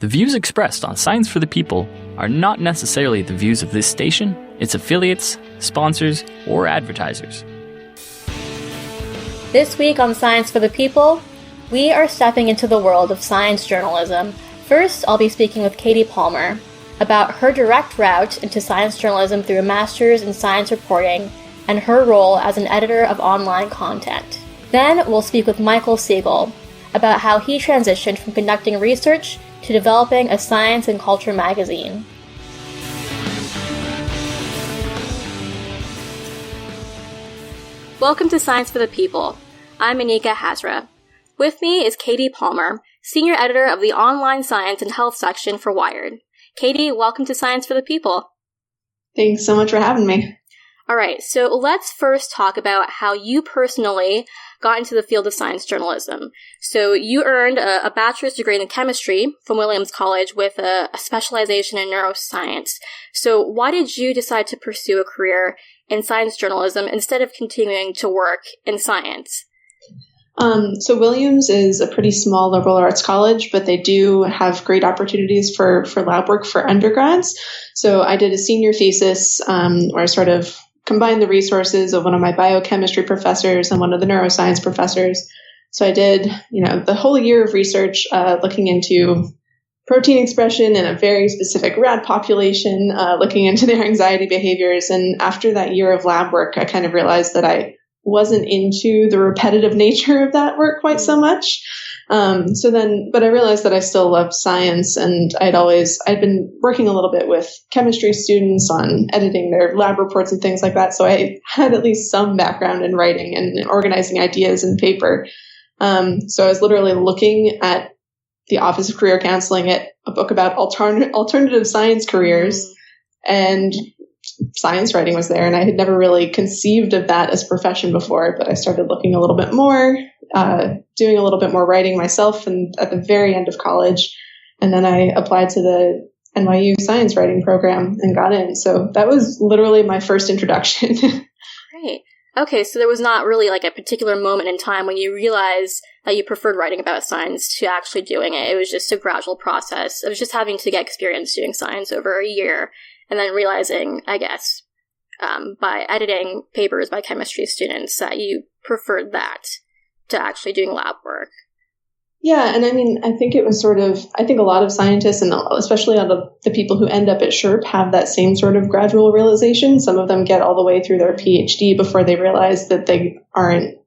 The views expressed on Science for the People are not necessarily the views of this station, its affiliates, sponsors, or advertisers. This week on Science for the People, we are stepping into the world of science journalism. First, I'll be speaking with Katie Palmer about her direct route into science journalism through a master's in science reporting and her role as an editor of online content. Then we'll speak with Michael Segal about how he transitioned from conducting research to developing a science and culture magazine. Welcome to Science for the People. I'm Anika Hazra. With me is Katie Palmer, senior editor of the online science and health section for Wired. Katie, welcome to Science for the People. Thanks so much for having me. All right, so let's first talk about how you personally got into the field of science journalism. So you earned a bachelor's degree in chemistry from Williams College with a specialization in neuroscience. So why did you decide to pursue a career in science journalism instead of continuing to work in science? So Williams is a pretty small liberal arts college, but they do have great opportunities for lab work for undergrads. So I did a senior thesis where I sort of combined the resources of one of my biochemistry professors and one of the neuroscience professors. So I did, the whole year of research looking into protein expression in a very specific rat population, looking into their anxiety behaviors. And after that year of lab work, I kind of realized that I wasn't into the repetitive nature of that work quite so much. But I realized that I still loved science, and I'd been working a little bit with chemistry students on editing their lab reports and things like that. So I had at least some background in writing and organizing ideas in paper. So I was literally looking at the Office of Career Counseling at a book about alternative science careers, and science writing was there, and I had never really conceived of that as a profession before, but I started looking a little bit more, doing a little bit more writing myself and at the very end of college. And then I applied to the NYU science writing program and got in. So that was literally my first introduction. Great. Okay, so there was not really like a particular moment in time when you realized that you preferred writing about science to actually doing it. It was just a gradual process. It was just having to get experience doing science over a year and then realizing, I guess, by editing papers by chemistry students that you preferred that to actually doing lab work. Yeah, and I think it was I think a lot of scientists, and especially out of the people who end up at SHRP, have that same sort of gradual realization. Some of them get all the way through their PhD before they realize that they aren't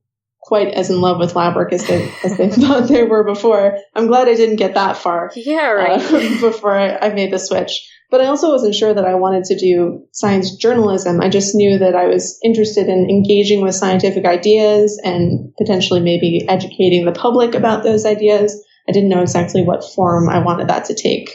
quite as in love with lab work as they thought they were before. I'm glad I didn't get that far. Yeah, right. Before I made the switch. But I also wasn't sure that I wanted to do science journalism. I just knew that I was interested in engaging with scientific ideas and potentially maybe educating the public about those ideas. I didn't know exactly what form I wanted that to take.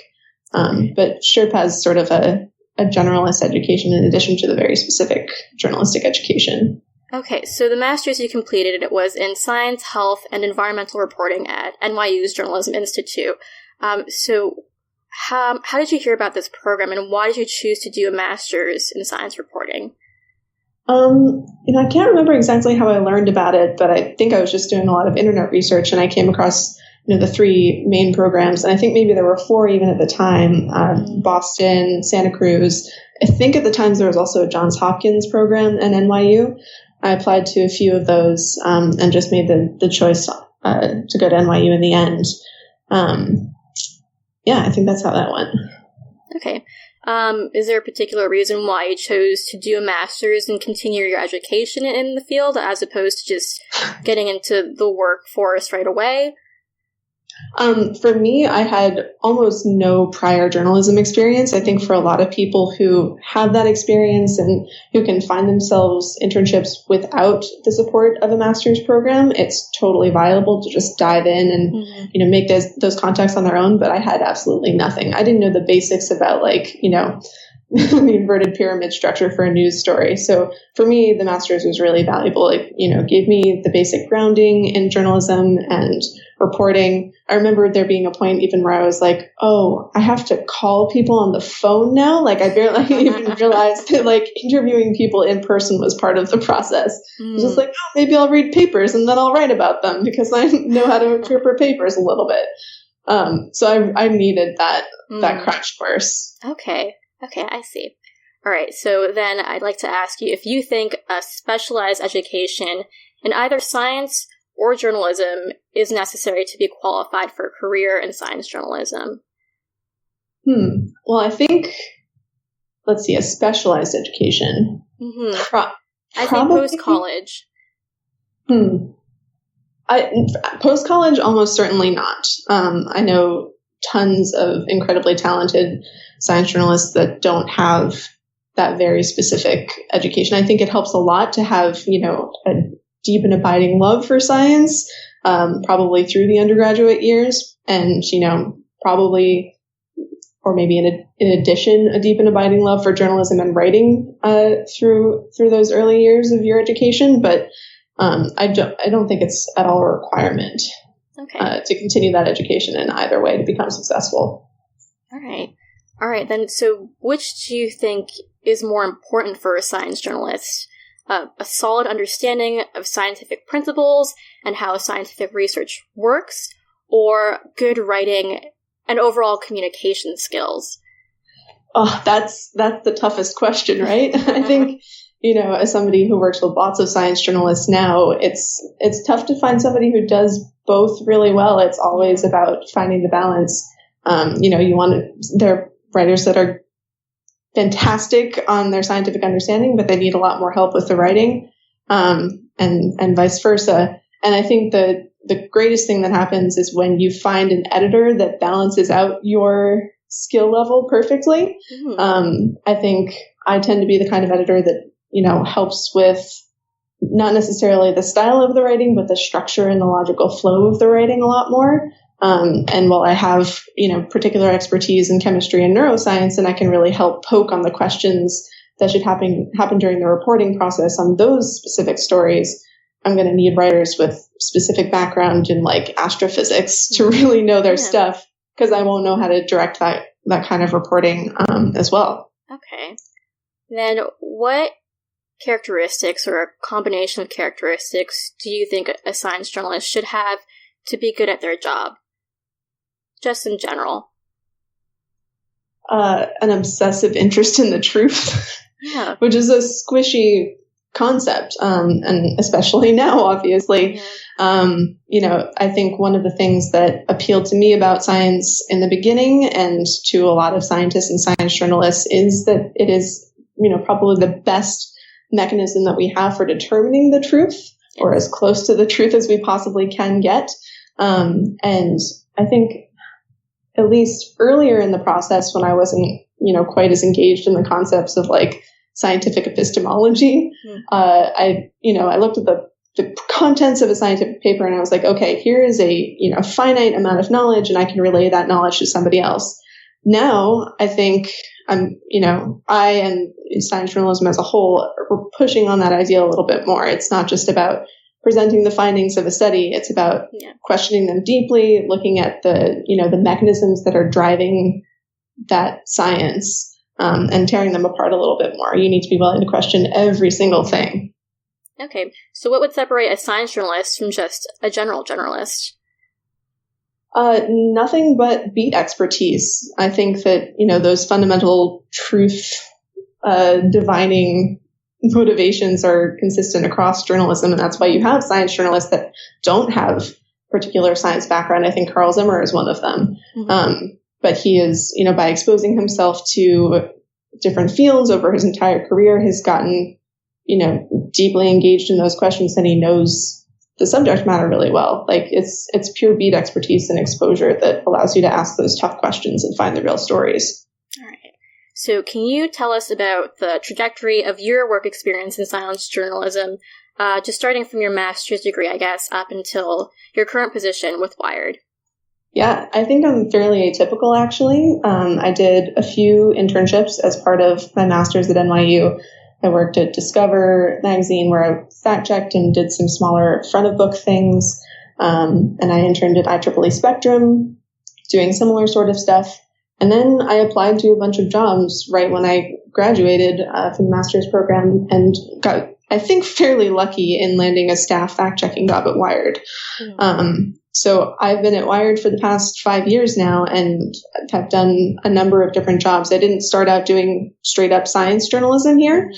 But SHRP has sort of a generalist education in addition to the very specific journalistic education. Okay, so the master's you completed, it was in science, health, and environmental reporting at NYU's Journalism Institute. How did you hear about this program, and why did you choose to do a master's in science reporting? I can't remember exactly how I learned about it, but I think I was just doing a lot of internet research, and I came across the three main programs, and I think maybe there were four even at the time: Boston, Santa Cruz. I think at the time there was also a Johns Hopkins program and NYU. I applied to a few of those and just made the choice to go to NYU in the end. Yeah, I think that's how that went. Okay. Is there a particular reason why you chose to do a master's and continue your education in the field as opposed to just getting into the workforce right away? For me, I had almost no prior journalism experience. I think for a lot of people who have that experience and who can find themselves internships without the support of a master's program, it's totally viable to just dive in and, make those contacts on their own. But I had absolutely nothing. I didn't know the basics about the inverted pyramid structure for a news story. So for me, the master's was really valuable. It, gave me the basic grounding in journalism and reporting. I remember there being a point even where I was like, oh, I have to call people on the phone now. Like I barely even realized that interviewing people in person was part of the process. I was just like, oh, maybe I'll read papers and then I'll write about them because I know how to interpret papers a little bit. So I needed that crash course. Okay, I see. All right, so then I'd like to ask you if you think a specialized education in either science or journalism is necessary to be qualified for a career in science journalism. Well, I think, let's see, a specialized education. Mm-hmm. I think post-college. Post-college, almost certainly not. I know tons of incredibly talented science journalists that don't have that very specific education. I think it helps a lot to have, a deep and abiding love for science, probably through the undergraduate years, and, probably, or maybe in addition, a deep and abiding love for journalism and writing through those early years of your education. But I don't think it's at all a requirement to continue that education in either way to become successful. All right. Then, so which do you think is more important for a science journalist? A solid understanding of scientific principles and how scientific research works, or good writing and overall communication skills? Oh, that's the toughest question, right? I think, as somebody who works with lots of science journalists now, it's tough to find somebody who does both really well. It's always about finding the balance. There are writers that are fantastic on their scientific understanding, but they need a lot more help with the writing, and vice versa. And I think the greatest thing that happens is when you find an editor that balances out your skill level perfectly. Mm-hmm. I think I tend to be the kind of editor that, helps with not necessarily the style of the writing, but the structure and the logical flow of the writing a lot more. And while I have, particular expertise in chemistry and neuroscience, and I can really help poke on the questions that should happen during the reporting process on those specific stories, I'm going to need writers with specific background in like astrophysics to really know their stuff, because I won't know how to direct that kind of reporting as well. Okay. Then what characteristics or a combination of characteristics do you think a science journalist should have to be good at their job? Just in general. An obsessive interest in the truth, which is a squishy concept, and especially now, obviously. I think one of the things that appealed to me about science in the beginning and to a lot of scientists and science journalists is that it is, probably the best mechanism that we have for determining the truth, or as close to the truth as we possibly can get. And I think at least earlier in the process, when I wasn't, quite as engaged in the concepts of like scientific epistemology, I looked at the contents of a scientific paper and I was like, okay, here is a, finite amount of knowledge and I can relay that knowledge to somebody else. Now, I think I and science journalism as a whole are pushing on that idea a little bit more. It's not just about presenting the findings of a study. It's about questioning them deeply, looking at the mechanisms that are driving that science, and tearing them apart a little bit more. You need to be willing to question every single thing. Okay, so what would separate a science journalist from just a general journalist? Nothing but beat expertise. I think that, those fundamental truth divining motivations are consistent across journalism, and that's why you have science journalists that don't have particular science background. I think Carl Zimmer is one of them. Mm-hmm. But he is, by exposing himself to different fields over his entire career, has gotten, deeply engaged in those questions, and he knows the subject matter really well. Like it's pure beat expertise and exposure that allows you to ask those tough questions and find the real stories. All right. So can you tell us about the trajectory of your work experience in science journalism, just starting from your master's degree, I guess, up until your current position with Wired? Yeah, I think I'm fairly atypical, actually. I did a few internships as part of my master's at NYU. I worked at Discover magazine, where I fact-checked and did some smaller front-of-book things. And I interned at IEEE Spectrum, doing similar sort of stuff. And then I applied to a bunch of jobs right when I graduated from the master's program and got I think, fairly lucky in landing a staff fact-checking job at Wired. So I've been at Wired for the past 5 years now and have done a number of different jobs. I didn't start out doing straight up science journalism here.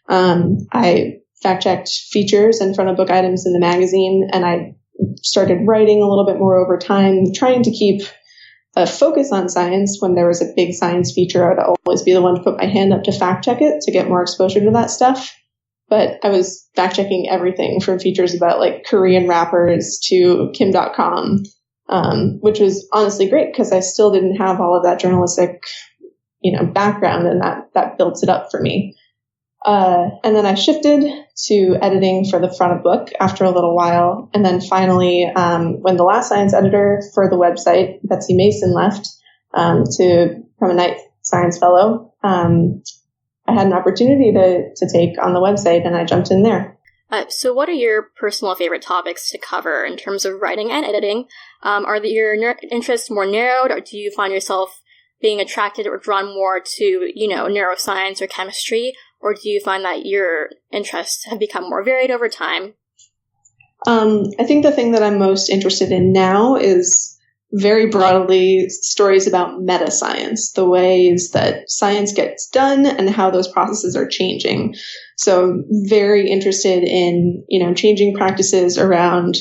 I fact-checked features and front of book items in the magazine, and I started writing a little bit more over time, trying to keep a focus on science. When there was a big science feature, I would always be the one to put my hand up to fact-check it to get more exposure to that stuff. But I was fact-checking everything from features about like Korean rappers to Kim.com, which was honestly great because I still didn't have all of that journalistic, background, and that built it up for me. And then I shifted to editing for the front of book after a little while. And then finally, when the last science editor for the website, Betsy Mason, left to become a Knight Science Fellow, I had an opportunity to take on the website, and I jumped in there. So what are your personal favorite topics to cover in terms of writing and editing? Are your interests more narrowed, or do you find yourself being attracted or drawn more to, neuroscience or chemistry? Or do you find that your interests have become more varied over time? I think the thing that I'm most interested in now is very broadly stories about meta science, the ways that science gets done and how those processes are changing. So I'm very interested in, changing practices around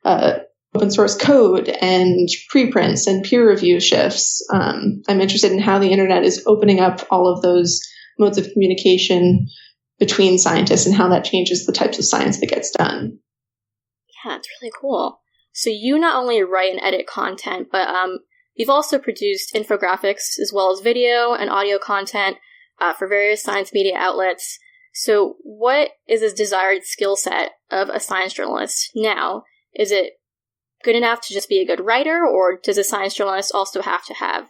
open source code and preprints and peer review shifts. I'm interested in how the internet is opening up all of those modes of communication between scientists and how that changes the types of science that gets done. Yeah, it's really cool. So you not only write and edit content, but you've also produced infographics as well as video and audio content for various science media outlets. So what is this desired skill set of a science journalist now? Is it good enough to just be a good writer, or does a science journalist also have to have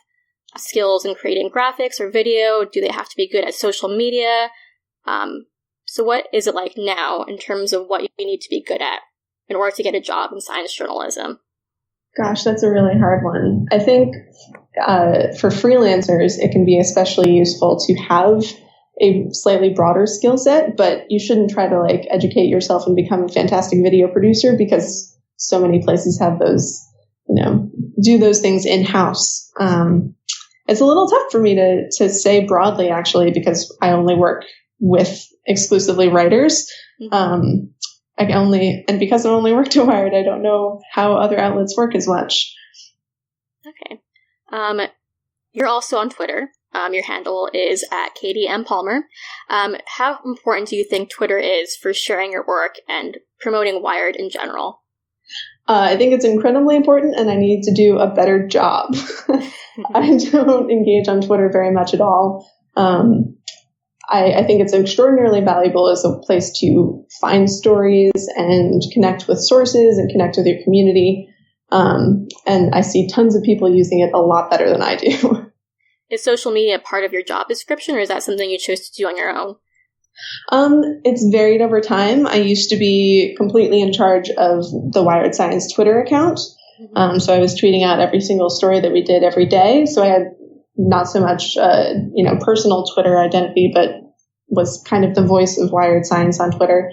skills in creating graphics or video? Do they have to be good at social media? So what is it like now in terms of what you need to be good at in order to get a job in science journalism? Gosh, that's a really hard one. I think for freelancers, it can be especially useful to have a slightly broader skill set, but you shouldn't try to educate yourself and become a fantastic video producer, because so many places have those, do those things in-house. It's a little tough for me to say broadly, actually, because I only work with exclusively writers. And because I only work to Wired, I don't know how other outlets work as much. Okay. You're also on Twitter. Your handle is at Katie M. Palmer. How important do you think Twitter is for sharing your work and promoting Wired in general? I think it's incredibly important, and I need to do a better job. I don't engage on Twitter very much at all. I think it's extraordinarily valuable as a place to find stories and connect with sources and connect with your community. And I see tons of people using it a lot better than I do. Is social media part of your job description, or is that something you chose to do on your own? It's varied over time. I used to be completely in charge of the Wired Science Twitter account. So I was tweeting out every single story that we did every day. So I had not so much, personal Twitter identity, but was kind of the voice of Wired Science on Twitter.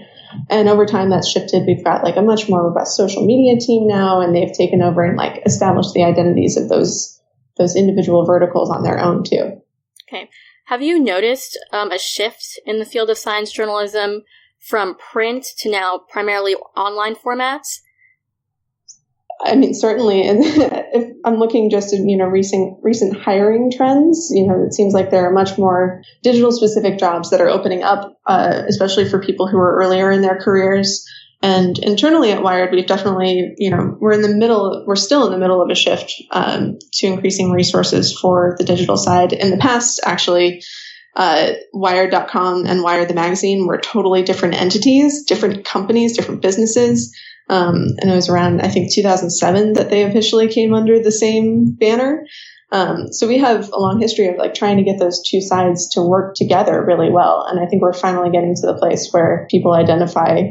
And over time that's shifted. We've got a much more robust social media team now, and they've taken over and established the identities of those individual verticals on their own too. Okay. Have you noticed a shift in the field of science journalism from print to now primarily online formats? I mean, certainly. And if I'm looking just at, recent hiring trends, it seems like there are much more digital specific jobs that are opening up, especially for people who are earlier in their careers. And internally at Wired, we've definitely, we're still in the middle of a shift to increasing resources for the digital side. In the past, actually, Wired.com and Wired the magazine were totally different entities, different companies, different businesses. And it was around, I think, 2007 that they officially came under the same banner. So we have a long history of like trying to get those two sides to work together really well. And I think we're finally getting to the place where people identify,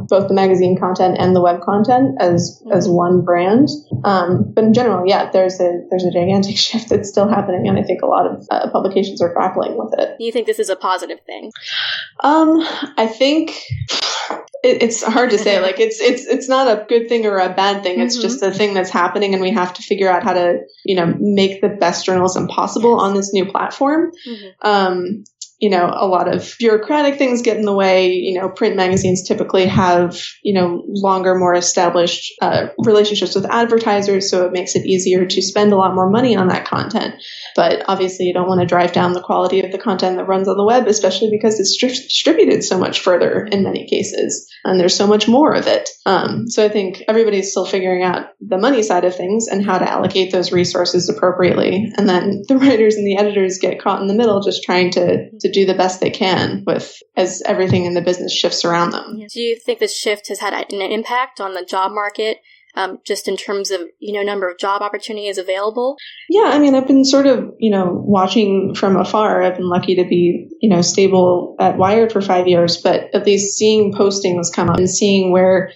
both the magazine content and the web content as one brand. But in general, yeah, there's a gigantic shift that's still happening. And I think a lot of publications are grappling with it. Do you think this is a positive thing? I think it's hard to say. Like it's not a good thing or a bad thing. It's just a thing that's happening, and we have to figure out how to, make the best journalism possible on this new platform. A lot of bureaucratic things get in the way. Print magazines typically have, longer, more established relationships with advertisers, so it makes it easier to spend a lot more money on that content. But obviously, you don't want to drive down the quality of the content that runs on the web, especially because it's distributed so much further in many cases, and there's so much more of it. So I think everybody's still figuring out the money side of things and how to allocate those resources appropriately. And then the writers and the editors get caught in the middle, just trying to do the best they can with as everything in the business shifts around them. Do you think this shift has had an impact on the job market, just in terms of, number of job opportunities available? Yeah, I mean, I've been sort of, watching from afar. I've been lucky to be, stable at Wired for 5 years, but at least seeing postings come up and seeing where,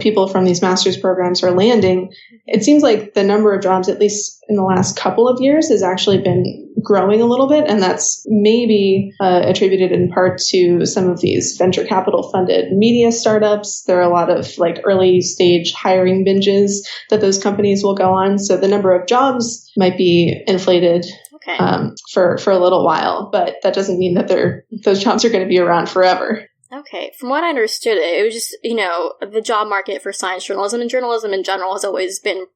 people from these master's programs are landing, it seems like the number of jobs, at least in the last couple of years, has actually been growing a little bit. And that's maybe attributed in part to some of these venture capital funded media startups. There are a lot of like early stage hiring binges that those companies will go on. So the number of jobs might be inflated for a little while, but that doesn't mean that those jobs are going to be around forever. Okay. From what I understood, it was just, the job market for science journalism and journalism in general has always been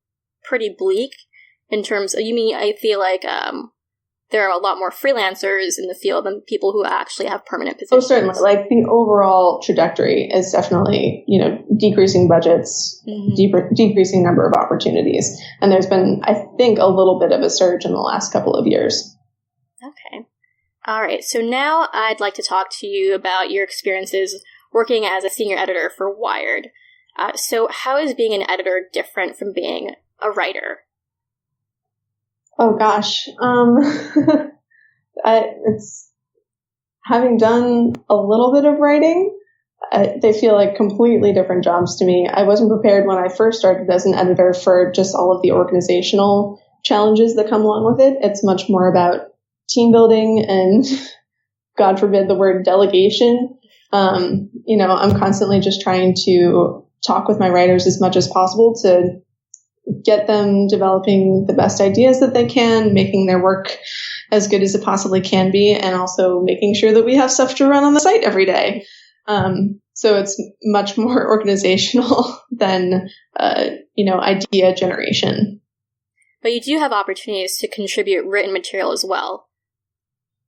pretty bleak in terms of, I feel like there are a lot more freelancers in the field than people who actually have permanent positions. Oh, certainly. Like the overall trajectory is definitely, decreasing budgets, decreasing number of opportunities. And there's been, I think, a little bit of a surge in the last couple of years. Okay. All right, so now I'd like to talk to you about your experiences working as a senior editor for Wired. So how is being an editor different from being a writer? Oh, gosh. It's having done a little bit of writing, they feel like completely different jobs to me. I wasn't prepared when I first started as an editor for just all of the organizational challenges that come along with it. It's much more about team building and, God forbid, the word delegation. I'm constantly just trying to talk with my writers as much as possible to get them developing the best ideas that they can, making their work as good as it possibly can be, and also making sure that we have stuff to run on the site every day. So it's much more organizational than, idea generation. But you do have opportunities to contribute written material as well.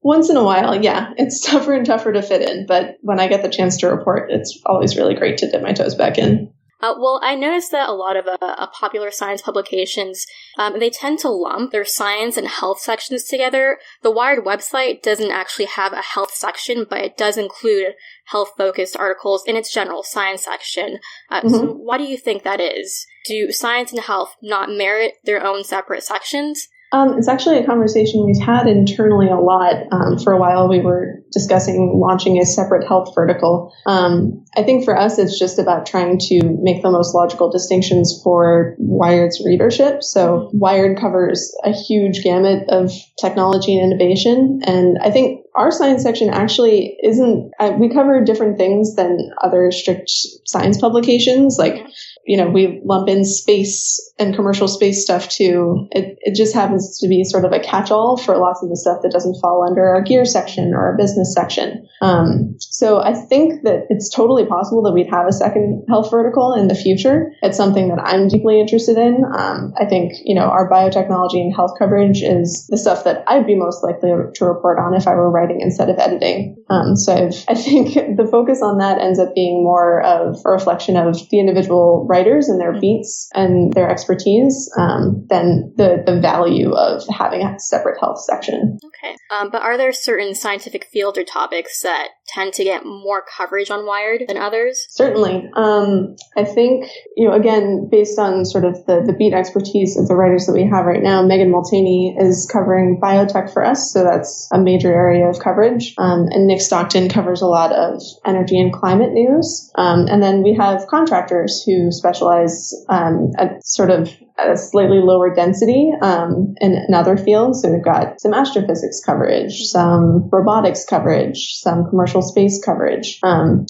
Once in a while, yeah. It's tougher and tougher to fit in, but when I get the chance to report, it's always really great to dip my toes back in. Well, I noticed that a lot of popular science publications, they tend to lump their science and health sections together. The Wired website doesn't actually have a health section, but it does include health-focused articles in its general science section. So why do you think that is? Do science and health not merit their own separate sections? It's actually a conversation we've had internally a lot. For a while, we were discussing launching a separate health vertical. I think for us, it's just about trying to make the most logical distinctions for Wired's readership. So Wired covers a huge gamut of technology and innovation. And I think our science section actually isn't, we cover different things than other strict science publications. Like, we lump in space and commercial space stuff too. It just happens to be sort of a catch-all for lots of the stuff that doesn't fall under our gear section or our business section. So I think that it's totally possible that we'd have a second health vertical in the future. It's something that I'm deeply interested in. I think, our biotechnology and health coverage is the stuff that I'd be most likely to report on if I were writing instead of editing. So I think the focus on that ends up being more of a reflection of the individual writers and their beats and their expertise than the value of having a separate health section. Okay. But are there certain scientific fields or topics that tend to get more coverage on Wired than others? Certainly. I think, again, based on sort of the beat expertise of the writers that we have right now, Megan Multaney is covering biotech for us, so that's a major area of coverage. And Nick Stockton covers a lot of energy and climate news. And then we have contractors who specialize at sort of a slightly lower density in other fields. So we've got some astrophysics coverage, some robotics coverage, some commercial space coverage.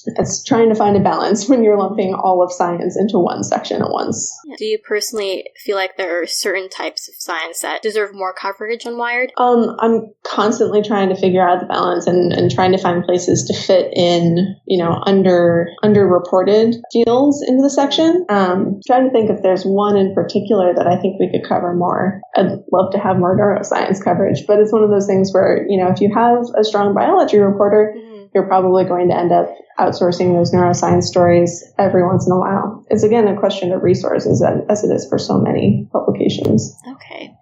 It's trying to find a balance when you're lumping all of science into one section at once. Do you personally feel like there are certain types of science that deserve more coverage on Wired? I'm constantly trying to figure out the balance and trying to find places to fit in, underreported fields into the section. Trying to think if there's one in particular that I think we could cover more. I'd love to have more neuroscience coverage, but it's one of those things where, if you have a strong biology reporter, you're probably going to end up outsourcing those neuroscience stories every once in a while. It's, again, a question of resources as it is for so many publications. Okay.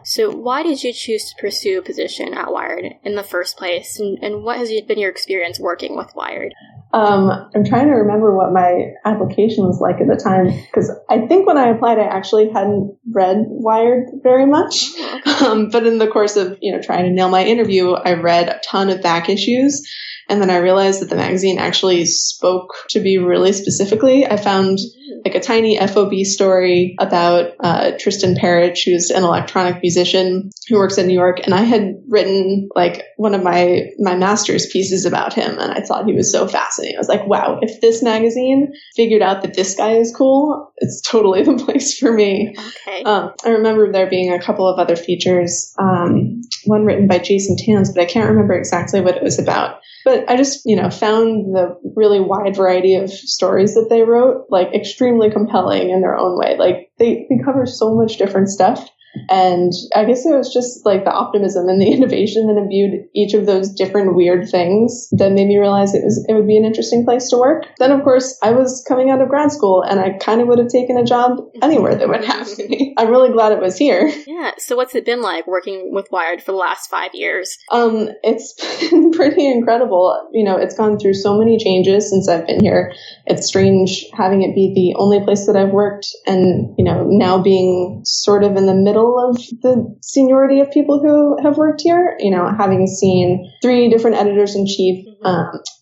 So why did you choose to pursue a position at Wired in the first place? And what has been your experience working with Wired? I'm trying to remember what my application was like at the time, because I think when I applied, I actually hadn't read Wired very much. But in the course of, trying to nail my interview, I read a ton of back issues. And then I realized that the magazine actually spoke to me really specifically. I found like a tiny FOB story about Tristan Parrish, who's an electronic musician who works in New York. And I had written like one of my master's pieces about him. And I thought he was so fascinating. I was like, wow, if this magazine figured out that this guy is cool, it's totally the place for me. Okay. I remember there being a couple of other features, one written by Jason Tans, but I can't remember exactly what it was about. But I just, found the really wide variety of stories that they wrote, like, extremely compelling in their own way. Like, they cover so much different stuff. And I guess it was just like the optimism and the innovation that imbued each of those different weird things that made me realize it would be an interesting place to work. Then, of course, I was coming out of grad school and I kind of would have taken a job anywhere that would have me. I'm really glad it was here. Yeah. So what's it been like working with Wired for the last 5 years? It's been pretty incredible. It's gone through so many changes since I've been here. It's strange having it be the only place that I've worked and, now being sort of in the middle of the seniority of people who have worked here, having seen 3 different editors-in-chief,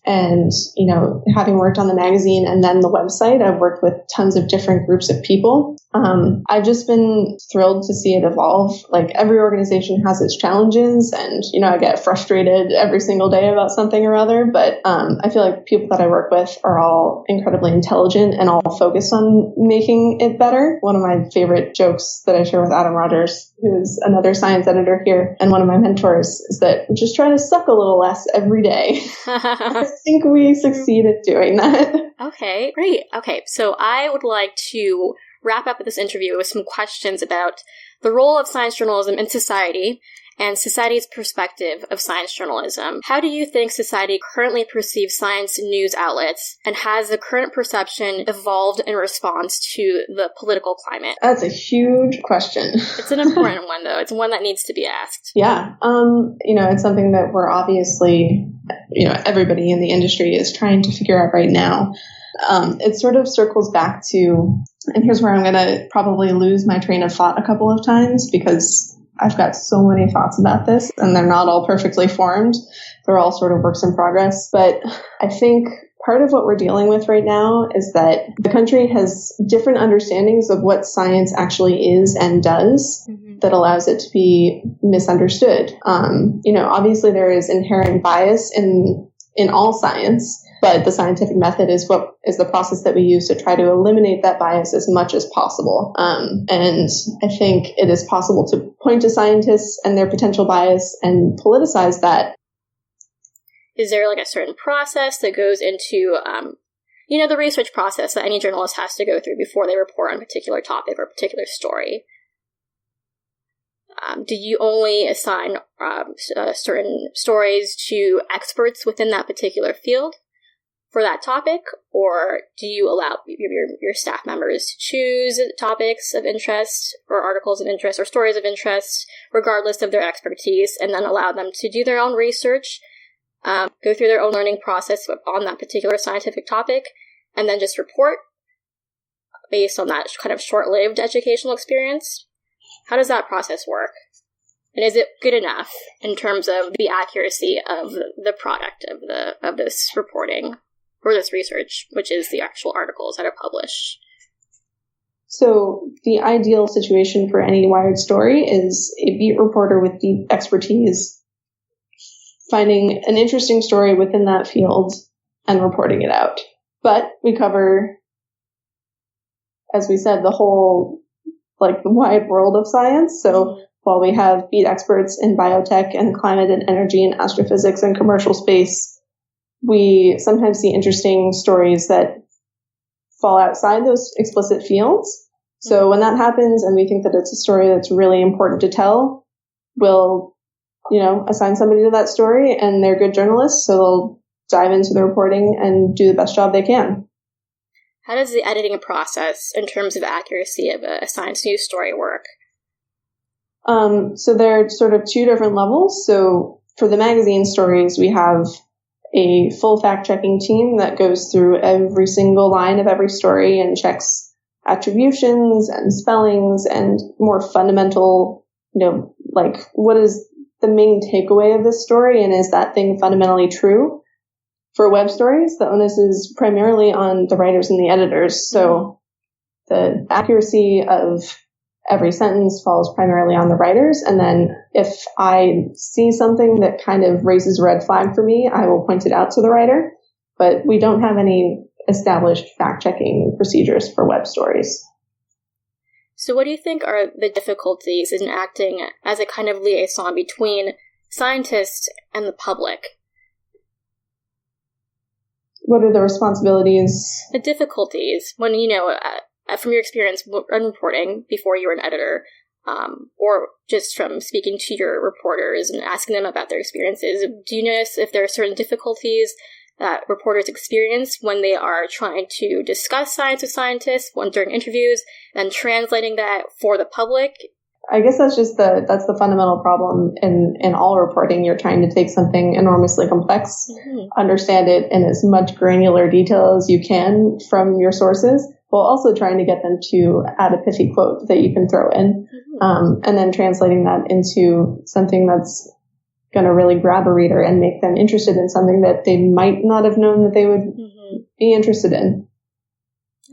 and, having worked on the magazine and then the website, I've worked with tons of different groups of people. I've just been thrilled to see it evolve. Like, every organization has its challenges and, I get frustrated every single day about something or other, but I feel like the people that I work with are all incredibly intelligent and all focused on making it better. One of my favorite jokes that I share with Adam Rogers, who is another science editor here and one of my mentors, is that we just try to suck a little less every day. I think we succeed at doing that. Okay, great. Okay, so I would like to wrap up this interview with some questions about the role of science journalism in society and society's perspective of science journalism. How do you think society currently perceives science news outlets, and has the current perception evolved in response to the political climate? That's a huge question. It's an important one, though. It's one that needs to be asked. Yeah. It's something that we're obviously, everybody in the industry is trying to figure out right now. It sort of circles back to, and here's where I'm going to probably lose my train of thought a couple of times because I've got so many thoughts about this and they're not all perfectly formed. They're all sort of works in progress. But I think part of what we're dealing with right now is that the country has different understandings of what science actually is and does that allows it to be misunderstood. Obviously there is inherent bias in all science. But the scientific method is the process that we use to try to eliminate that bias as much as possible. And I think it is possible to point to scientists and their potential bias and politicize that. Is there like a certain process that goes into, the research process that any journalist has to go through before they report on a particular topic or a particular story? Do you only assign certain stories to experts within that particular field for that topic, or do you allow your staff members to choose topics of interest or articles of interest or stories of interest, regardless of their expertise, and then allow them to do their own research go through their own learning process on that particular scientific topic, and then just report based on that kind of short-lived educational experience? How does that process work? And is it good enough in terms of the accuracy of the product of this reporting or this research, which is the actual articles that are published? So the ideal situation for any Wired story is a beat reporter with deep expertise finding an interesting story within that field and reporting it out. But we cover, as we said, the whole, the wide world of science. So while we have beat experts in biotech and climate and energy and astrophysics and commercial space, we sometimes see interesting stories that fall outside those explicit fields. So when that happens and we think that it's a story that's really important to tell, we'll, assign somebody to that story, and they're good journalists, so they'll dive into the reporting and do the best job they can. How does the editing process in terms of accuracy of a science news story work? So there are sort of two different levels. So for the magazine stories, we have a full fact-checking team that goes through every single line of every story and checks attributions and spellings and more fundamental, what is the main takeaway of this story, and is that thing fundamentally true? For web stories, the onus is primarily on the writers and the editors. So the accuracy of every sentence falls primarily on the writers. And then if I see something that kind of raises a red flag for me, I will point it out to the writer. But we don't have any established fact-checking procedures for web stories. So what do you think are the difficulties in acting as a kind of liaison between scientists and the public? What are the responsibilities? The difficulties when, from your experience in reporting before you were an editor, or just from speaking to your reporters and asking them about their experiences, do you notice if there are certain difficulties that reporters experience when they are trying to discuss science with scientists, during interviews, and translating that for the public? I guess that's the fundamental problem in all reporting. You're trying to take something enormously complex, understand it in as much granular detail as you can from your sources, while also trying to get them to add a pithy quote that you can throw in, and then translating that into something that's going to really grab a reader and make them interested in something that they might not have known that they would be interested in.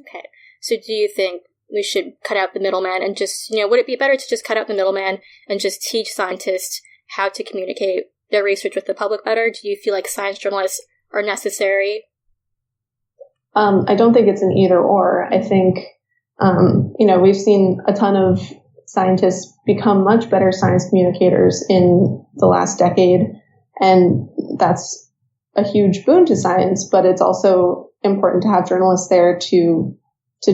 Okay. So do you think we should cut out the middleman and just, would it be better to just cut out the middleman and just teach scientists how to communicate their research with the public better? Do you feel like science journalists are necessary? I don't think it's an either or. I think, we've seen a ton of scientists become much better science communicators in the last decade, and that's a huge boon to science, but it's also important to have journalists there to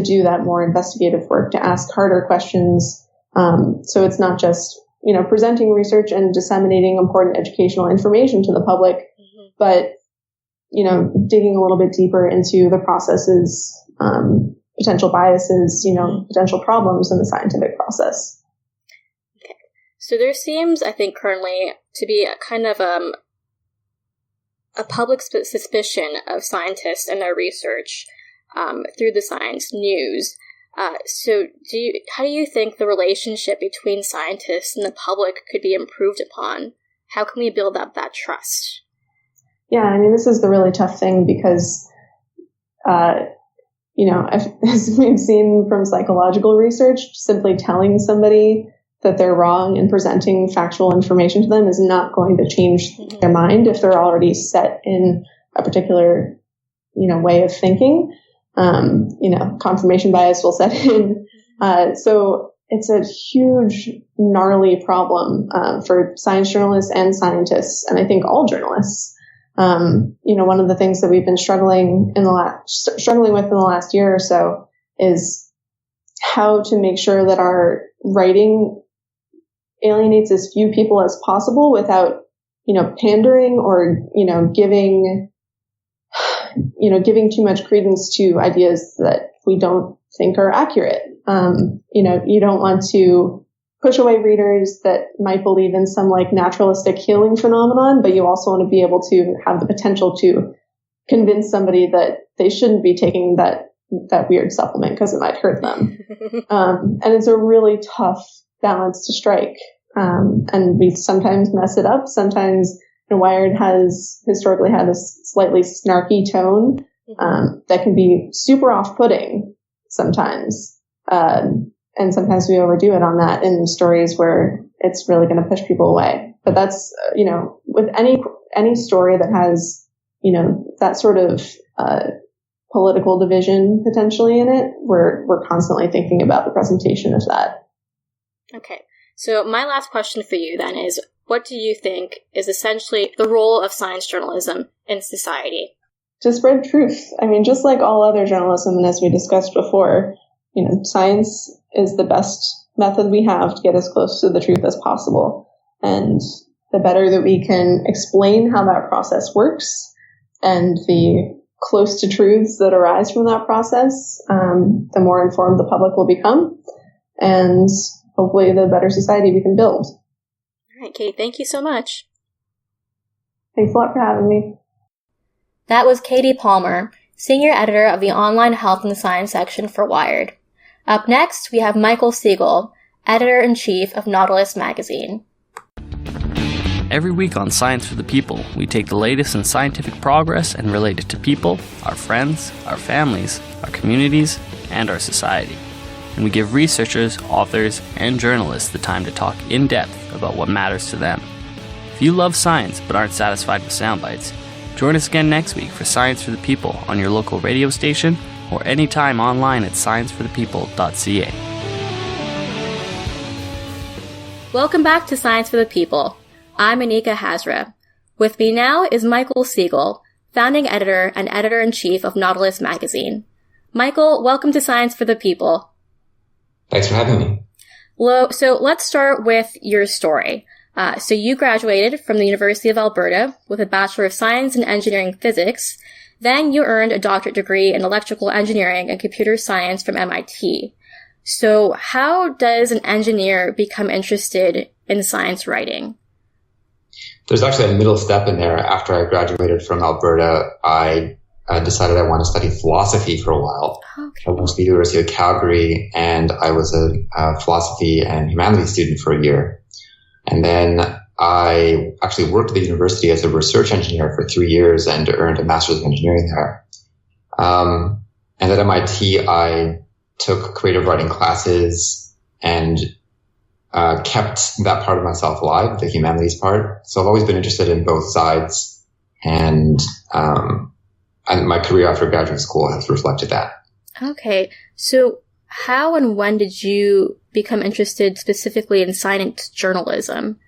do that more investigative work, to ask harder questions. So it's not just, presenting research and disseminating important educational information to the public, but, digging a little bit deeper into the processes, potential biases, potential problems in the scientific process. Okay. So there seems, I think, currently to be a kind of a public suspicion of scientists and their research through the science news. So how do you think the relationship between scientists and the public could be improved upon? How can we build up that trust? Yeah, this is the really tough thing because, as we've seen from psychological research, simply telling somebody that they're wrong and presenting factual information to them is not going to change their mind if they're already set in a particular, way of thinking. Confirmation bias will set in. So it's a huge, gnarly problem for science journalists and scientists, and I think all journalists. One of the things that we've been struggling with in the last year or so is how to make sure that our writing alienates as few people as possible without, pandering or, giving too much credence to ideas that we don't think are accurate. You don't want to push away readers that might believe in some like naturalistic healing phenomenon, but you also want to be able to have the potential to convince somebody that they shouldn't be taking that weird supplement because it might hurt them. And it's a really tough balance to strike. And we sometimes mess it up. Sometimes Wired has historically had a slightly snarky tone that can be super off-putting sometimes. And sometimes we overdo it on that in stories where it's really going to push people away. But that's, with any story that has, that sort of political division potentially in it, we're constantly thinking about the presentation of that. Okay. So my last question for you then is, what do you think is essentially the role of science journalism in society? To spread truth. I mean, just like all other journalism, and as we discussed before, science is the best method we have to get as close to the truth as possible. And the better that we can explain how that process works and the close to truths that arise from that process, the more informed the public will become. And hopefully the better society we can build. All right, Kate, thank you so much. Thanks a lot for having me. That was Katie Palmer, Senior Editor of the Online Health and Science section for Wired. Up next, we have Michael Segal, Editor-in-Chief of Nautilus magazine. Every week on Science for the People, we take the latest in scientific progress and relate it to people, our friends, our families, our communities, and our society. And we give researchers, authors, and journalists the time to talk in depth about what matters to them. If you love science but aren't satisfied with soundbites, join us again next week for Science for the People on your local radio station or anytime online at scienceforthepeople.ca. Welcome back to Science for the People. I'm Anika Hazra. With me now is Michael Segal, founding editor and editor-in-chief of Nautilus magazine. Michael, welcome to Science for the People. Thanks for having me. So let's start with your story. So you graduated from the University of Alberta with a Bachelor of Science in Engineering Physics. Then you earned a doctorate degree in Electrical Engineering and Computer Science from MIT. So how does an engineer become interested in science writing? There's actually a middle step in there. After I graduated from Alberta, I decided I want to study philosophy for a while. Okay. I went to the University of Calgary, and I was a philosophy and humanities student for a year. And then I actually worked at the university as a research engineer for 3 years and earned a master's of engineering there. And at MIT, I took creative writing classes and kept that part of myself alive, the humanities part. So I've always been interested in both sides, and my career after graduate school has reflected that. Okay. So how and when did you become interested specifically in science journalism?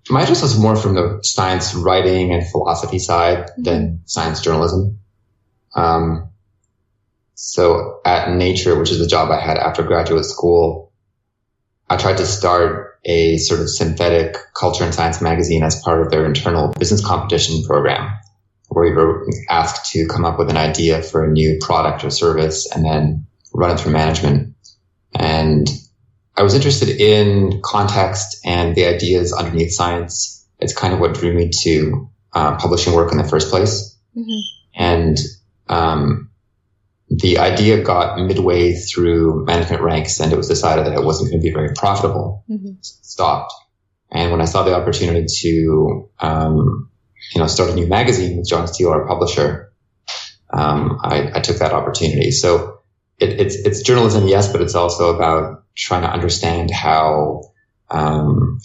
My interest was more from the science writing and philosophy side than science journalism. So at Nature, which is the job I had after graduate school, I tried to start a sort of synthetic culture and science magazine as part of their internal business competition program, where we were asked to come up with an idea for a new product or service and then run it through management. And I was interested in context and the ideas underneath science. It's kind of what drew me to publishing work in the first place. And the idea got midway through management ranks, and it was decided that it wasn't going to be very profitable. So it stopped. And when I saw the opportunity to start a new magazine with John Steele, our publisher, I took that opportunity. So it's journalism, yes, but it's also about trying to understand how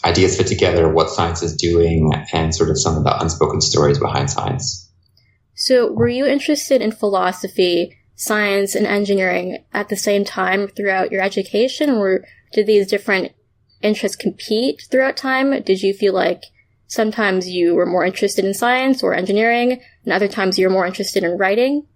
ideas fit together, what science is doing, and sort of some of the unspoken stories behind science. So were you interested in philosophy, science, and engineering at the same time throughout your education, or did these different interests compete throughout time? Did you feel like sometimes you were more interested in science or engineering, and other times you were more interested in writing?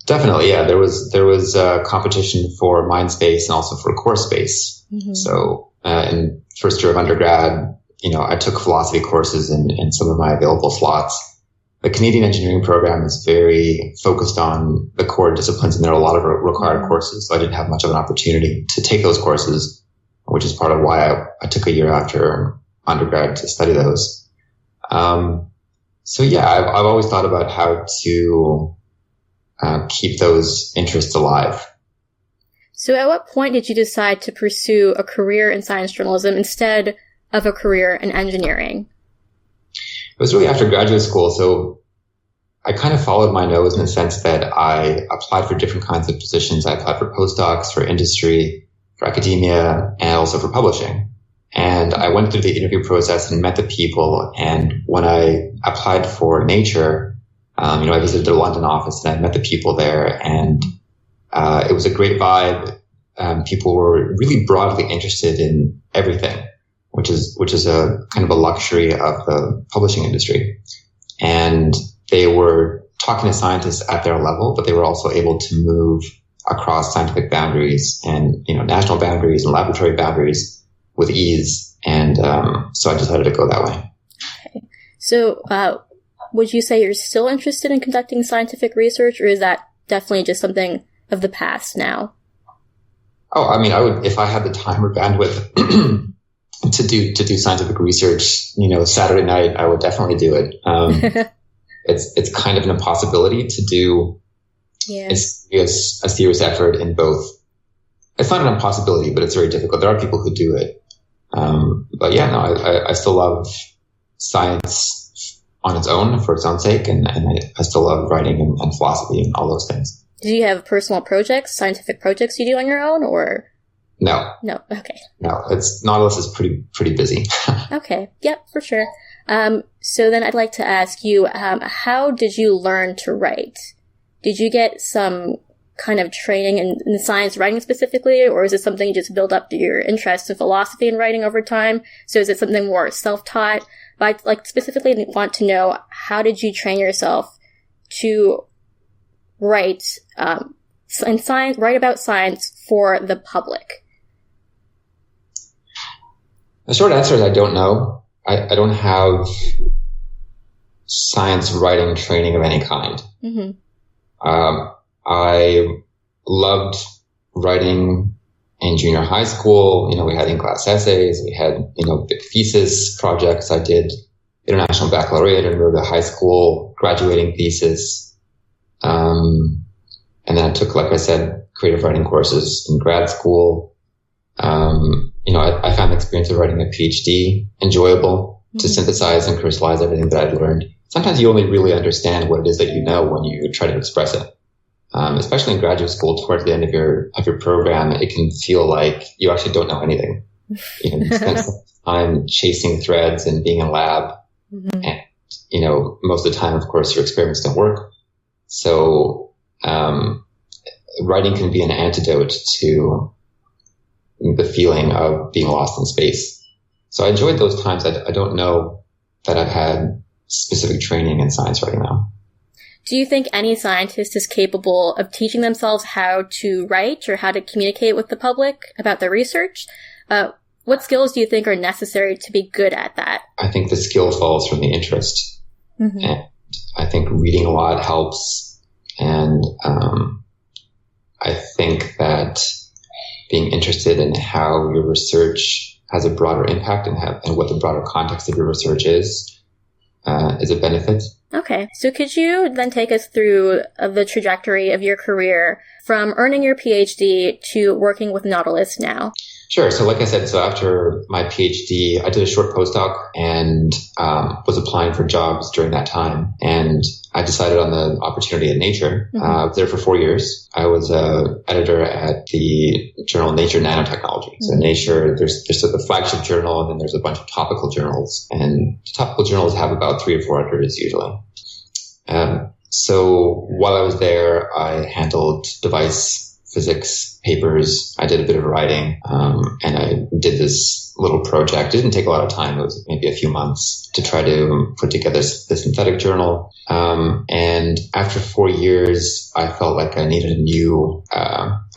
Definitely, yeah. There was competition for mind space and also for course space. So in first year of undergrad, I took philosophy courses in some of my available slots. the Canadian engineering program is very focused on the core disciplines, and there are a lot of required courses. So I didn't have much of an opportunity to take those courses, which is part of why I took a year after undergrad to study those. So yeah, I've always thought about how to keep those interests alive. So at what point did you decide to pursue a career in science journalism instead of a career in engineering? It was really after graduate school. So I kind of followed my nose in the sense that I applied for different kinds of positions. I applied for postdocs, for industry, for academia, and also for publishing. And I went through the interview process and met the people. And when I applied for Nature, I visited the London office and I met the people there, and it was a great vibe. People were really broadly interested in everything, which is a kind of a luxury of the publishing industry. And they were talking to scientists at their level, but they were also able to move across scientific boundaries and, national boundaries and laboratory boundaries with ease. And so I decided to go that way. Okay. So would you say you're still interested in conducting scientific research, or is that definitely just something of the past now? Oh, I mean, I would, if I had the time or bandwidth to do scientific research, Saturday night, I would definitely do it. It's kind of an impossibility to do a serious effort in both. It's not an impossibility, but it's very difficult. There are people who do it. But yeah, no, I still love science on its own, for its own sake, and I still love writing and philosophy and all those things. Do you have personal projects, scientific projects you do on your own, or? No. No, okay. No, Nautilus is pretty busy. Okay, yep, for sure. So then I'd like to ask you, how did you learn to write? Did you get some kind of training in science writing specifically, or is it something you just build up to your interest in philosophy and writing over time? So is it something more self-taught? But I'd specifically want to know, how did you train yourself to write write about science for the public? The short answer is I don't know. I don't have science writing training of any kind. Mm-hmm. I loved writing in junior high school. We had in-class essays. We had, big thesis projects. I did international baccalaureate and wrote a high school graduating thesis. And then I took, like I said, creative writing courses in grad school. I found the experience of writing a PhD enjoyable to synthesize and crystallize everything that I'd learned. Sometimes you only really understand what it is that you know when you try to express it. Especially in graduate school, towards the end of your program, it can feel like you actually don't know anything. You spend some time chasing threads and being in lab. Mm-hmm. And, most of the time, of course, your experiments don't work. So, writing can be an antidote to the feeling of being lost in space. So I enjoyed those times. I don't know that I've had specific training in science writing now. Do you think any scientist is capable of teaching themselves how to write or how to communicate with the public about their research? What skills do you think are necessary to be good at that? I think the skill falls from the interest. Mm-hmm. And I think reading a lot helps. And I think that being interested in how your research has a broader impact and what the broader context of your research is a benefit. Okay, so could you then take us through the trajectory of your career from earning your PhD to working with Nautilus now? Sure. So like I said, after my PhD, I did a short postdoc and was applying for jobs during that time. And I decided on the opportunity at Nature. Mm-hmm. I was there for 4 years. I was an editor at the journal Nature Nanotechnology. Mm-hmm. So Nature, there's the flagship journal, and then there's a bunch of topical journals. And the topical journals have about 3 or 4 editors usually. So while I was there, I handled device physics papers. I did a bit of writing, and I did this little project. It didn't take a lot of time. It was maybe a few months to try to put together the synthetic journal. And after 4 years, I felt like I needed a new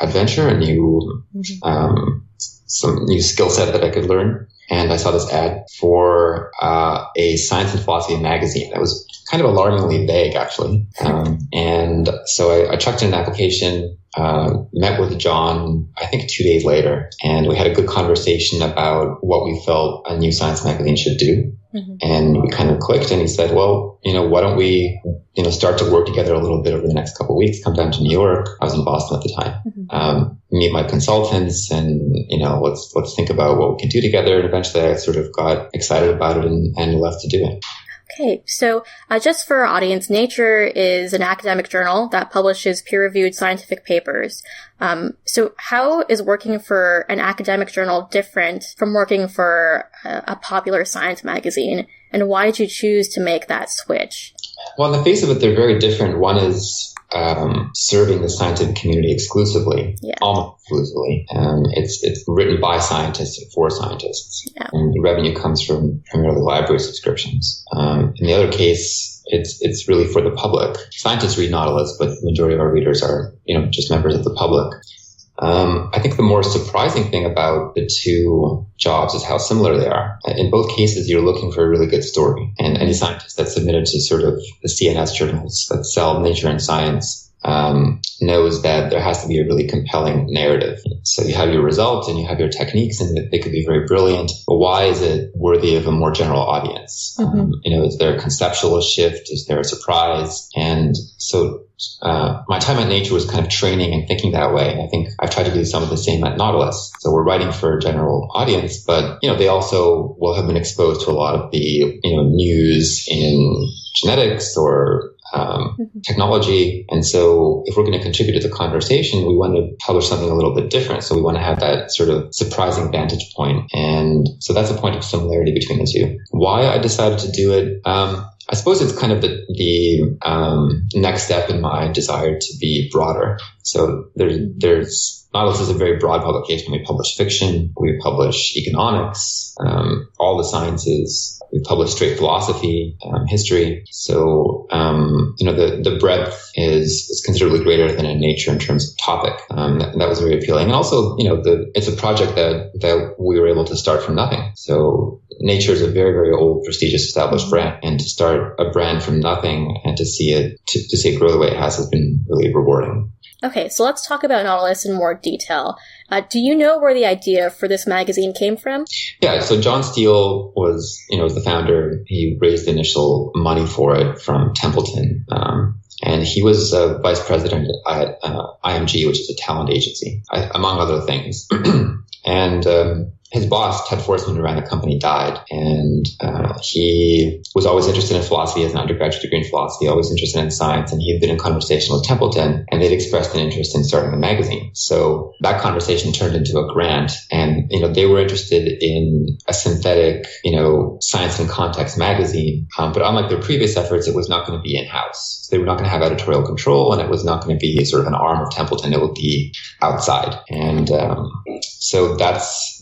adventure, some new skill set that I could learn. and I saw this ad for a science and philosophy magazine that was kind of alarmingly vague, actually. And so I chucked in an application, met with John, I think 2 days later, and we had a good conversation about what we felt a new science magazine should do. Mm-hmm. And we kind of clicked, and he said, well, why don't we, start to work together a little bit over the next couple of weeks, come down to New York. I was in Boston at the time. Mm-hmm. Meet my consultants and, let's think about what we can do together. And eventually I sort of got excited about it and left to do it. Okay, so just for our audience, Nature is an academic journal that publishes peer-reviewed scientific papers. So how is working for an academic journal different from working for a popular science magazine? And why did you choose to make that switch? Well, on the face of it, they're very different. One is serving the scientific community exclusively, almost exclusively. It's written by scientists and for scientists. Yeah. And the revenue comes from primarily library subscriptions. In the other case, it's really for the public. Scientists read Nautilus, but the majority of our readers are, just members of the public. I think the more surprising thing about the two jobs is how similar they are. In both cases, you're looking for a really good story. And any scientist that's submitted to sort of the CNS journals that sell Nature and Science knows that there has to be a really compelling narrative. So you have your results and you have your techniques, and they could be very brilliant. But why is it worthy of a more general audience? Mm-hmm. Is there a conceptual shift? Is there a surprise? And so my time at Nature was kind of training and thinking that way. And I think I've tried to do some of the same at Nautilus. So we're writing for a general audience, but, they also will have been exposed to a lot of the, news in genetics or technology. And so if we're going to contribute to the conversation, we want to publish something a little bit different. So we want to have that sort of surprising vantage point. And so that's a point of similarity between the two. Why I decided to do it, I suppose it's kind of the next step in my desire to be broader. So there's Nautilus is a very broad publication. We publish fiction, we publish economics, all the sciences. We publish straight philosophy, history. So, the breadth is considerably greater than in Nature in terms of topic. That was very appealing. And also, it's a project that we were able to start from nothing. So Nature is a very, very old, prestigious, established brand. And to start a brand from nothing and to see it grow the way it has been really rewarding. Okay, so let's talk about Nautilus in more detail. Do you know where the idea for this magazine came from? Yeah, so John Steele was the founder. He raised the initial money for it from Templeton. And he was vice president at IMG, which is a talent agency, among other things. And his boss, Ted Forsman, who ran the company, died. And he was always interested in philosophy as an undergraduate degree in philosophy, always interested in science. And he had been in conversation with Templeton, and they'd expressed an interest in starting a magazine. So that conversation turned into a grant. And, they were interested in a synthetic, science and context magazine. But unlike their previous efforts, it was not going to be in-house. So they were not going to have editorial control, and it was not going to be sort of an arm of Templeton. It would be outside. And so that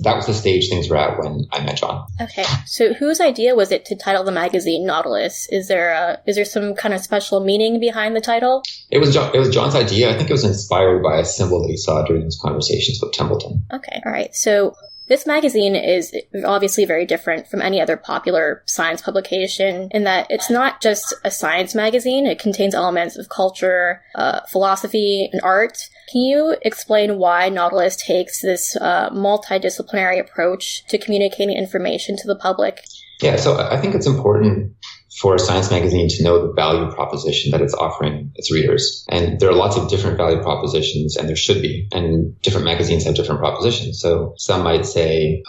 was the stage things were at when I met John. Okay, so whose idea was it to title the magazine Nautilus? Is there some kind of special meaning behind the title? It was John's idea. I think it was inspired by a symbol that he saw during his conversations with Templeton. Okay, all right. So this magazine is obviously very different from any other popular science publication in that it's not just a science magazine. It contains elements of culture, philosophy, and art. Can you explain why Nautilus takes this multi-disciplinary approach to communicating information to the public? Yeah, so I think it's important for a science magazine to know the value proposition that it's offering its readers. And there are lots of different value propositions, and there should be. And different magazines have different propositions. So some might say,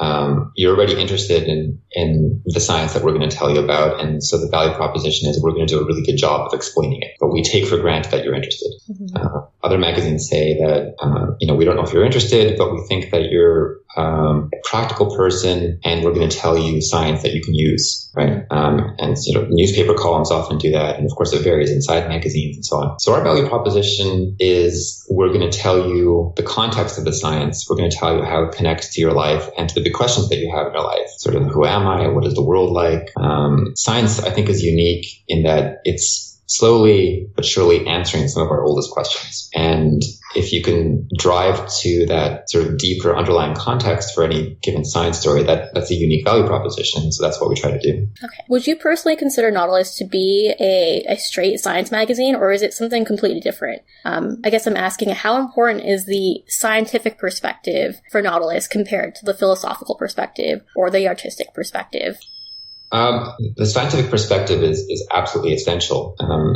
you're already interested in the science that we're going to tell you about. And so the value proposition is we're going to do a really good job of explaining it. But we take for granted that you're interested. Mm-hmm. Other magazines say that, we don't know if you're interested, but we think that you're a practical person, and we're going to tell you science that you can use, right? And newspaper columns often do that, and of course it varies inside magazines and so on. So our value proposition is we're going to tell you the context of the science. We're going to tell you how it connects to your life and to the big questions that you have in your life. Sort of, who am I? What is the world like? Science, I think, is unique in that it's slowly but surely answering some of our oldest questions. And if you can drive to that sort of deeper underlying context for any given science story, that's a unique value proposition. So that's what we try to do. Okay. Would you personally consider Nautilus to be a straight science magazine, or is it something completely different? I guess I'm asking, how important is the scientific perspective for Nautilus compared to the philosophical perspective or the artistic perspective? The scientific perspective is absolutely essential.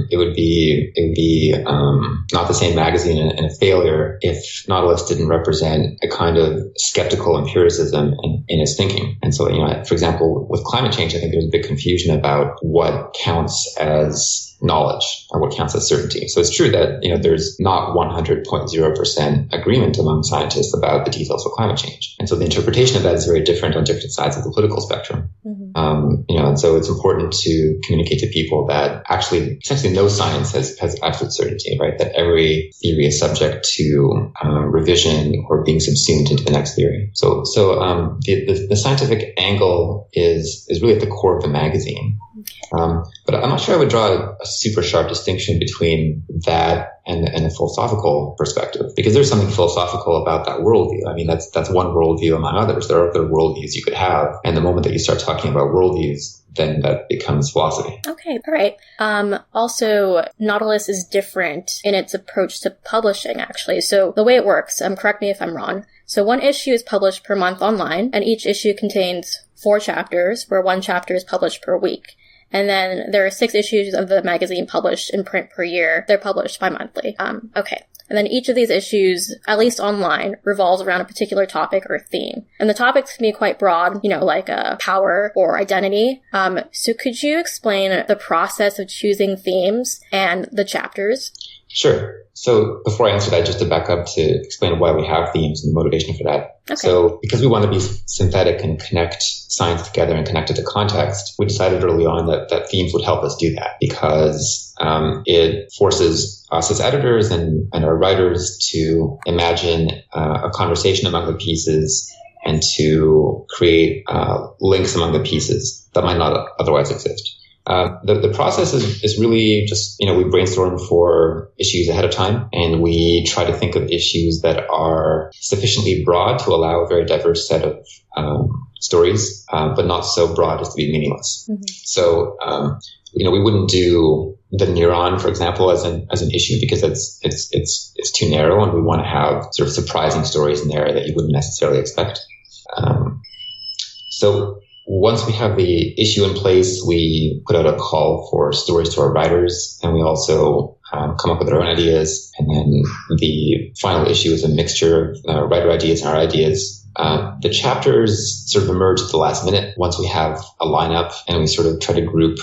It would be not the same magazine and a failure if Nautilus didn't represent a kind of skeptical empiricism in its thinking. And so, for example, with climate change, I think there's a big confusion about what counts as knowledge or what counts as certainty. So it's true that, there's not 100.0% agreement among scientists about the details of climate change. And so the interpretation of that is very different on different sides of the political spectrum. Mm-hmm. And so it's important to communicate to people that actually, essentially no science has absolute certainty, right? That every theory is subject to revision or being subsumed into the next theory. So the scientific angle is really at the core of the magazine. But I'm not sure I would draw a super sharp distinction between that and a philosophical perspective, because there's something philosophical about that worldview. I mean, that's one worldview among others. There are other worldviews you could have. And the moment that you start talking about worldviews, then that becomes philosophy. Okay, all right. Also, Nautilus is different in its approach to publishing, actually. So the way it works, correct me if I'm wrong. So one issue is published per month online, and each issue contains 4 chapters, where one chapter is published per week. And then there are 6 issues of the magazine published in print per year. They're published bi-monthly. Okay. And then each of these issues, at least online, revolves around a particular topic or theme. And the topics can be quite broad, like power or identity. So could you explain the process of choosing themes and the chapters? Sure. So before I answer that, just to back up to explain why we have themes and the motivation for that. Okay. So because we want to be synthetic and connect science together and connect it to context, we decided early on that themes would help us do that, because it forces us as editors and our writers to imagine a conversation among the pieces and to create links among the pieces that might not otherwise exist. The process is really just, we brainstorm for issues ahead of time, and we try to think of issues that are sufficiently broad to allow a very diverse set of stories, but not so broad as to be meaningless. Mm-hmm. So, we wouldn't do the neuron, for example, as an issue, because it's too narrow, and we want to have sort of surprising stories in there that you wouldn't necessarily expect. So once we have the issue in place, we put out a call for stories to our writers, and we also come up with our own ideas. And then the final issue is a mixture of writer ideas and our ideas. The chapters sort of emerge at the last minute once we have a lineup, and we sort of try to group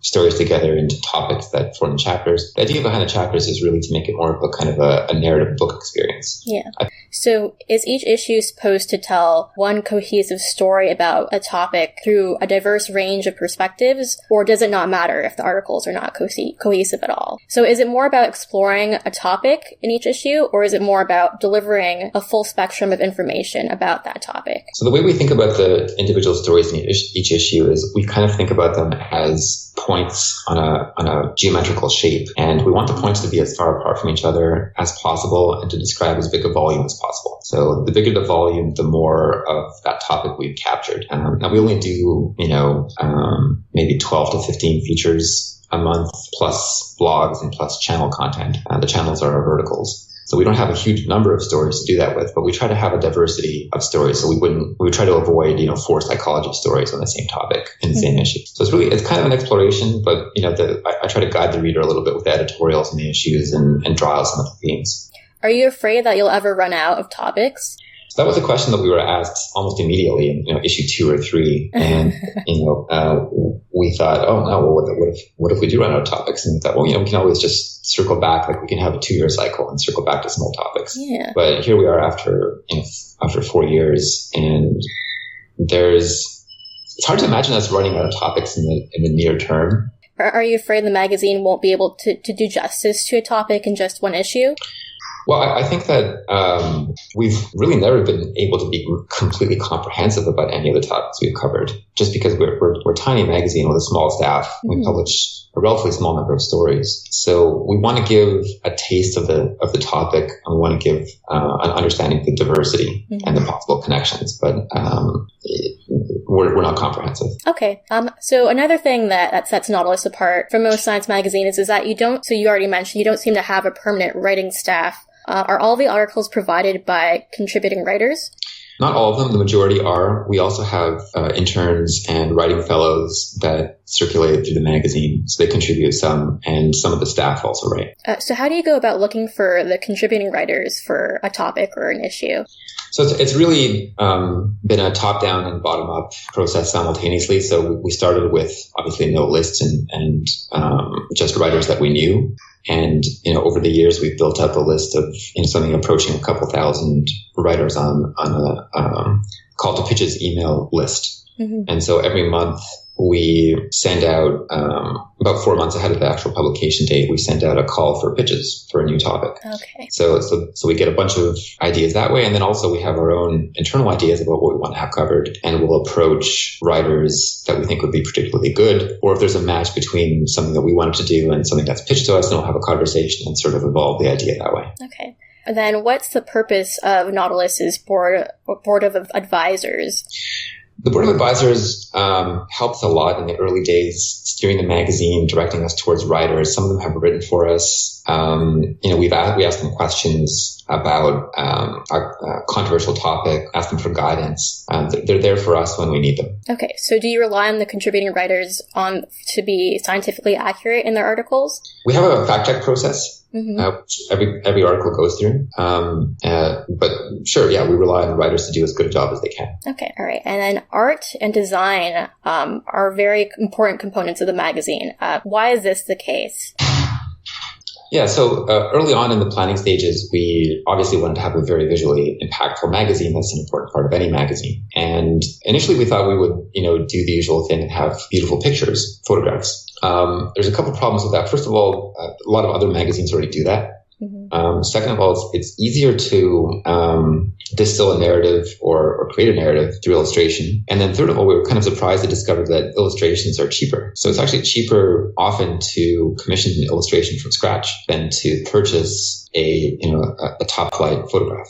stories together into topics that form the chapters. The idea behind the chapters is really to make it more of a kind of a narrative book experience. Yeah. So is each issue supposed to tell one cohesive story about a topic through a diverse range of perspectives, or does it not matter if the articles are not cohesive at all? So is it more about exploring a topic in each issue, or is it more about delivering a full spectrum of information about that topic? So the way we think about the individual stories in each issue is we kind of think about them as points on a geometrical shape, and we want the points to be as far apart from each other as possible and to describe as big a volume as possible. So the bigger the volume, the more of that topic we've captured. Now we only do, maybe 12 to 15 features a month, plus blogs and plus channel content. The channels are our verticals. So we don't have a huge number of stories to do that with, but we try to have a diversity of stories. So we would try to avoid, 4 psychology stories on the same topic in the same issue. So it's kind of an exploration, but, I try to guide the reader a little bit with the editorials and the issues and draw out some of the themes. Are you afraid that you'll ever run out of topics? So that was a question that we were asked almost immediately in issue 2 or 3, and we thought, oh no, well, what if we do run out of topics? And we thought, well, we can always just circle back, like we can have a 2-year cycle and circle back to some old topics. Yeah. But here we are after 4 years, and it's hard to imagine us running out of topics in the near term. Are you afraid the magazine won't be able to do justice to a topic in just one issue? Well, I think that we've really never been able to be completely comprehensive about any of the topics we've covered, just because we're a tiny magazine with a small staff. We publish a relatively small number of stories. So we want to give a taste of the topic, and we want to give an understanding of the diversity and the possible connections. But we're not comprehensive. Okay. So another thing that sets Nautilus apart from most science magazines is that you already mentioned, you don't seem to have a permanent writing staff. Are all the articles provided by contributing writers? Not all of them. The majority are. We also have interns and writing fellows that circulate through the magazine. So they contribute some, and some of the staff also write. So how do you go about looking for the contributing writers for a topic or an issue? So it's really been a top-down and bottom-up process simultaneously. So we started with obviously no list and just writers that we knew. And, over the years, we've built up a list of something approaching a couple thousand writers on a call to pitches email list. And so every month we send out, about 4 months ahead of the actual publication date, we send out a call for pitches for a new topic. Okay. So we get a bunch of ideas that way. And then also we have our own internal ideas about what we want to have covered. And we'll approach writers that we think would be particularly good. Or if there's a match between something that we wanted to do and something that's pitched to us, then we'll have a conversation and sort of evolve the idea that way. Okay. And then what's the purpose of Nautilus's board of advisors? The board of advisors helped a lot in the early days, steering the magazine, directing us towards writers. Some of them have written for us. We asked them questions about our controversial topic, asked them for guidance. They're there for us when we need them. Okay, so do you rely on the contributing writers to be scientifically accurate in their articles? We have a fact check process. Which every article goes through. But sure, yeah, we rely on writers to do as good a job as they can. Okay, all right. And then art and design are very important components of the magazine. Why is this the case? Yeah, so early on in the planning stages, we obviously wanted to have a very visually impactful magazine. That's an important part of any magazine. And initially we thought we would, do the usual thing and have beautiful pictures, photographs. There's a couple of problems with that. First of all, a lot of other magazines already do that. Second of all, it's easier to distill a narrative or create a narrative through illustration. And then third of all, we were kind of surprised to discover that illustrations are cheaper. So it's actually cheaper often to commission an illustration from scratch than to purchase a top flight photograph.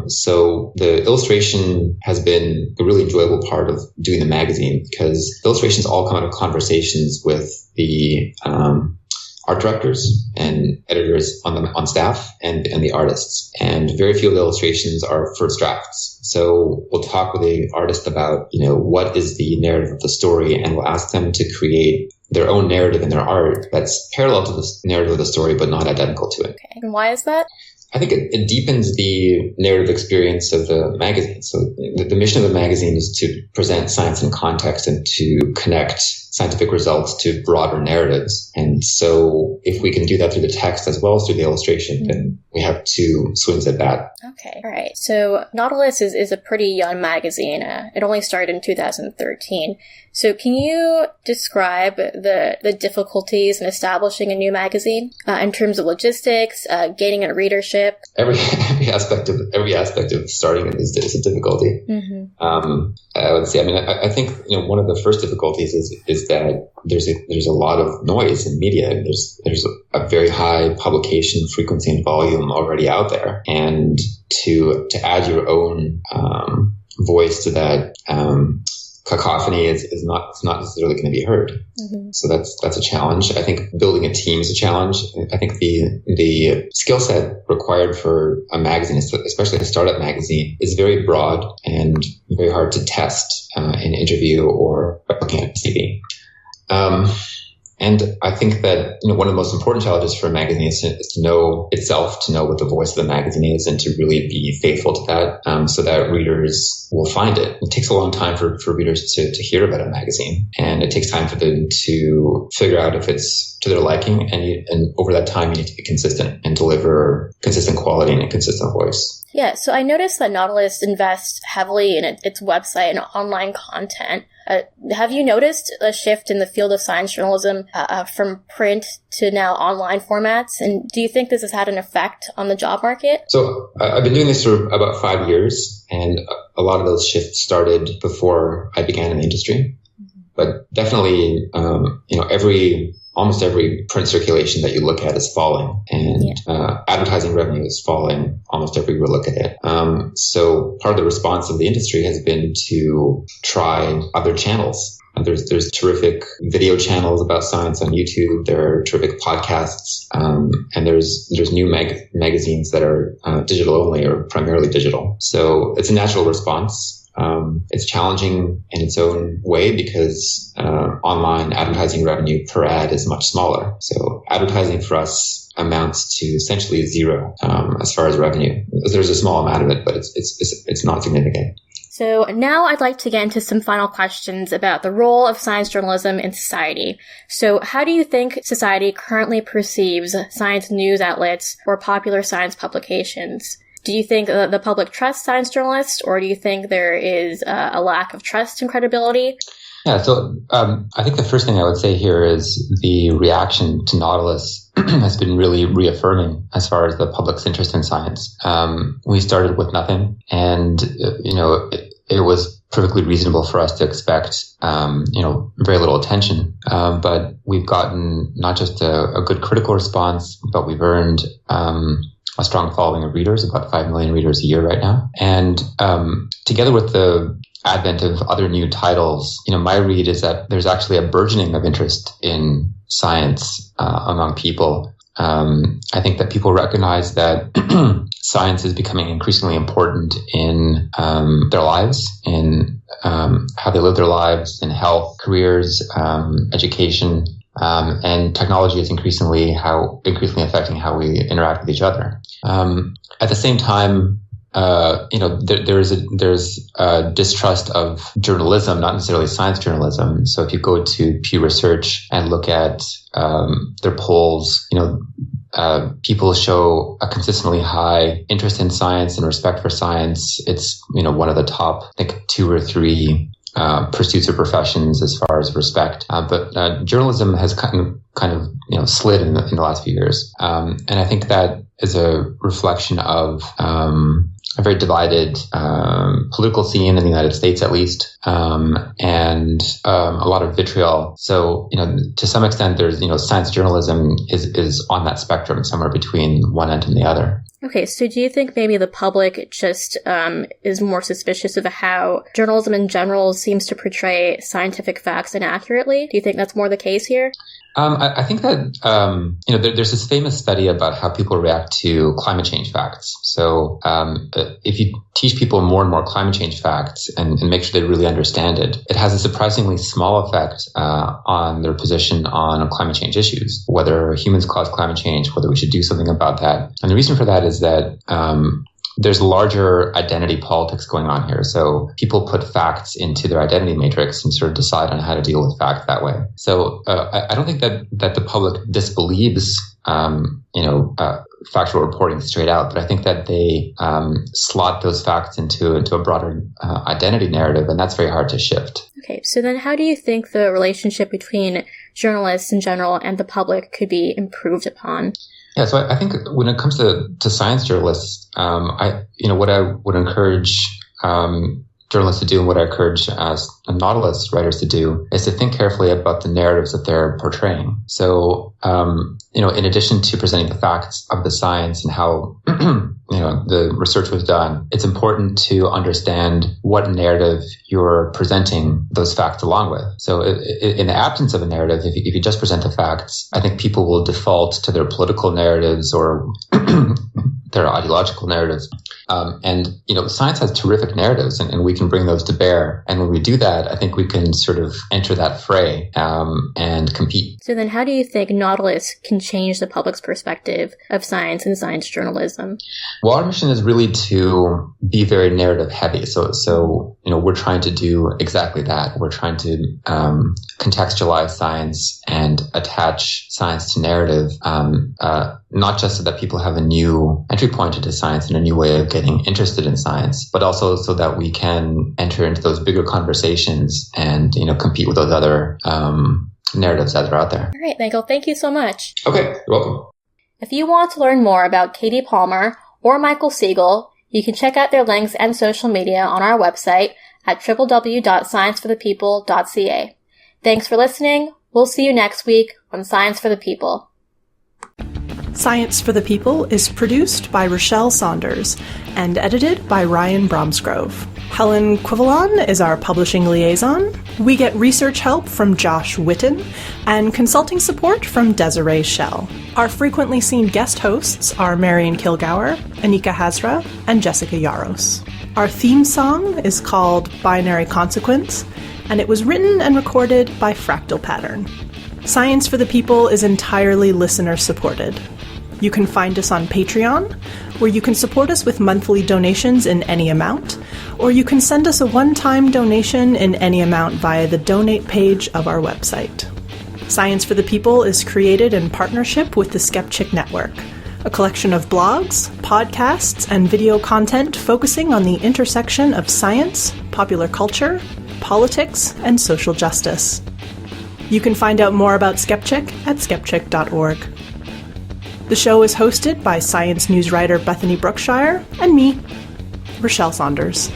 So the illustration has been a really enjoyable part of doing the magazine, because illustrations all come out of conversations with the art directors and editors on staff and the artists. And very few of the illustrations are first drafts. So we'll talk with the artist about, what is the narrative of the story, and we'll ask them to create their own narrative in their art that's parallel to the narrative of the story, but not identical to it. Okay. And why is that? I think it deepens the narrative experience of the magazine. So the mission of the magazine is to present science in context and to connect scientific results to broader narratives. And so if we can do that through the text as well as through the illustration, then we have two swings at that. Okay. All right. So Nautilus is a pretty young magazine. It only started in 2013. So can you describe the difficulties in establishing a new magazine in terms of logistics, gaining a readership? Every aspect of starting it is a difficulty. I would say. I think one of the first difficulties is that there's a lot of noise in media. There's a very high publication frequency and volume already out there, and to add your own voice to that cacophony is not necessarily going to be heard. So that's a challenge. I think building a team is a challenge. I think the skill set required for a magazine, especially a startup magazine, is very broad and very hard to test in interview or looking at TV. And I think that one of the most important challenges for a magazine is to know itself, to know what the voice of the magazine is, and to really be faithful to that, so that readers will find it. It takes a long time for readers to hear about a magazine, and it takes time for them to figure out if it's to their liking. And over that time, you need to be consistent and deliver consistent quality and a consistent voice. Yeah, so I noticed that Nautilus invests heavily in its website and online content. Have you noticed a shift in the field of science journalism from print to now online formats? And do you think this has had an effect on the job market? So I've been doing this for about 5 years, and a lot of those shifts started before I began in the industry. But definitely, almost every print circulation that you look at is falling, and advertising revenue is falling almost everywhere we look at it. So part of the response of the industry has been to try other channels. There's terrific video channels about science on YouTube. There are terrific podcasts, and there's new magazines that are digital only or primarily digital. So it's a natural response. It's challenging in its own way because online advertising revenue per ad is much smaller. So advertising for us amounts to essentially zero as far as revenue. There's a small amount of it, but it's not significant. So now I'd like to get into some final questions about the role of science journalism in society. So how do you think society currently perceives science news outlets or popular science publications? Do you think the public trusts science journalists, or do you think there is a lack of trust and credibility? Yeah, so I think the first thing I would say here is the reaction to Nautilus has been really reaffirming as far as the public's interest in science. We started with nothing, and it was perfectly reasonable for us to expect very little attention. But we've gotten not just a good critical response, but we've earned a strong following of readers, about 5 million readers a year right now. And together with the advent of other new titles, my read is that there's actually a burgeoning of interest in science among people. I think that people recognize that science is becoming increasingly important in their lives, in how they live their lives, in health, careers, education, and technology is increasingly affecting how we interact with each other. At the same time, there's a distrust of journalism, not necessarily science journalism. So if you go to Pew Research and look at their polls, people show a consistently high interest in science and respect for science. It's one of the top, I think, 2 or 3 pursuits or professions as far as respect. But journalism has kind of slid in the last few years. And I think that is a reflection of a very divided political scene in the United States, at least, and a lot of vitriol. So, to some extent, there's, science journalism is on that spectrum, somewhere between one end and the other. Okay, so do you think maybe the public just is more suspicious of how journalism in general seems to portray scientific facts inaccurately? Do you think that's more the case here? I think that, there's this famous study about how people react to climate change facts. So if you teach people more and more climate change facts and make sure they really understand it, it has a surprisingly small effect on their position on climate change issues, whether humans cause climate change, whether we should do something about that. And the reason for that is that there's larger identity politics going on here. So people put facts into their identity matrix and sort of decide on how to deal with facts that way. So I don't think that the public disbelieves, factual reporting straight out, but I think that they slot those facts into a broader identity narrative, and that's very hard to shift. Okay, so then how do you think the relationship between journalists in general and the public could be improved upon? Yeah, so I think when it comes to science journalists, what I would encourage journalists to do and what I encourage as Nautilus writers to do is to think carefully about the narratives that they're portraying. So, in addition to presenting the facts of the science and how, the research was done, it's important to understand what narrative you're presenting those facts along with. So in the absence of a narrative, if you just present the facts, I think people will default to their political narratives or their ideological narratives. Science has terrific narratives and we can bring those to bear. And when we do that, I think we can sort of enter that fray and compete. So then how do you think Nautilus can change the public's perspective of science and science journalism? Well, our mission is really to be very narrative heavy. So we're trying to do exactly that. We're trying to contextualize science and attach science to narrative not just so that people have a new entry point into science and a new way of getting interested in science, but also so that we can enter into those bigger conversations and, compete with those other narratives that are out there. All right, Michael, thank you so much. Okay, you're welcome. If you want to learn more about Katie Palmer or Michael Segal, you can check out their links and social media on our website at www.scienceforthepeople.ca. Thanks for listening. We'll see you next week on Science for the People. Science for the People is produced by Rochelle Saunders and edited by Ryan Bromsgrove. Helen Quivalon is our publishing liaison. We get research help from Josh Witten and consulting support from Desiree Schell. Our frequently seen guest hosts are Marion Kilgour, Anika Hazra, and Jessica Yaros. Our theme song is called Binary Consequence, and it was written and recorded by Fractal Pattern. Science for the People is entirely listener-supported. You can find us on Patreon, where you can support us with monthly donations in any amount, or you can send us a one-time donation in any amount via the donate page of our website. Science for the People is created in partnership with the Skepchick Network, a collection of blogs, podcasts, and video content focusing on the intersection of science, popular culture, politics, and social justice. You can find out more about Skepchick at skepchick.org. The show is hosted by science news writer Bethany Brookshire and me, Rochelle Saunders.